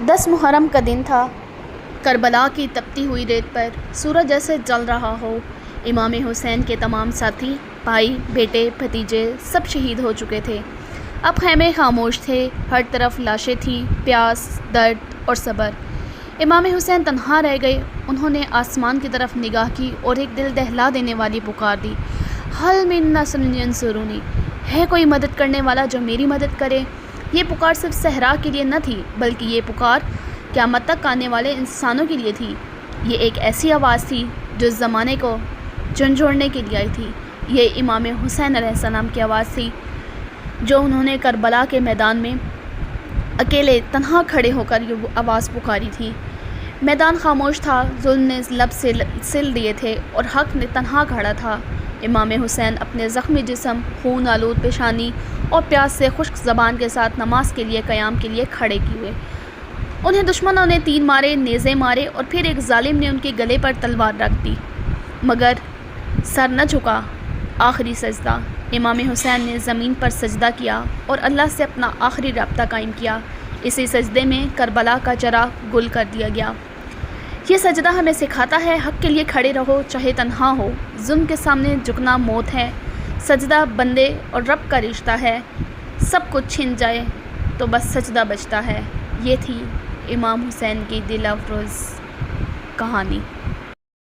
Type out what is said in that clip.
10 محرم کا دن تھا۔ کربلا کی تپتی ہوئی ریت پر سورج جیسے جل رہا ہو۔ امام حسین کے تمام ساتھی، بھائی، بیٹے، بھتیجے سب شہید ہو چکے تھے۔ اب خیمے خاموش تھے، ہر طرف لاشیں تھیں، پیاس، درد اور صبر۔ امام حسین تنہا رہ گئے۔ انہوں نے آسمان کی طرف نگاہ کی اور ایک دل دہلا دینے والی پکار دی، حل من ناصر ینصرونی، ہے کوئی مدد کرنے والا جو میری مدد کرے؟ یہ پکار صرف صحرا کے لیے نہ تھی، بلکہ یہ پکار قیامت تک آنے والے انسانوں کے لیے تھی۔ یہ ایک ایسی آواز تھی جو اس زمانے کو جھنجھوڑنے کے لیے آئی تھی۔ یہ امام حسین علیہ السلام کی آواز تھی جو انہوں نے کربلا کے میدان میں اکیلے تنہا کھڑے ہو کر یہ آواز پکاری تھی۔ میدان خاموش تھا، ظلم نے لب سے سل دیے تھے اور حق نے تنہا کھڑا تھا۔ امام حسین اپنے زخمی جسم، خون آلود پیشانی اور پیاس سے خشک زبان کے ساتھ نماز کے لیے قیام کے لیے کھڑے ہوئے۔ انہیں دشمنوں نے تیر مارے، نیزے مارے اور پھر ایک ظالم نے ان کے گلے پر تلوار رکھ دی، مگر سر نہ جھکا۔ آخری سجدہ، امام حسین نے زمین پر سجدہ کیا اور اللہ سے اپنا آخری رابطہ قائم کیا۔ اسی سجدے میں کربلا کا چراغ گل کر دیا گیا۔ یہ سجدہ ہمیں سکھاتا ہے، حق کے لیے کھڑے رہو چاہے تنہا ہو۔ ظلم کے سامنے جھکنا موت ہے۔ سجدہ بندے اور رب کا رشتہ ہے۔ سب کچھ چھن جائے تو بس سجدہ بچتا ہے۔ یہ تھی امام حسین کی دل افروز کہانی۔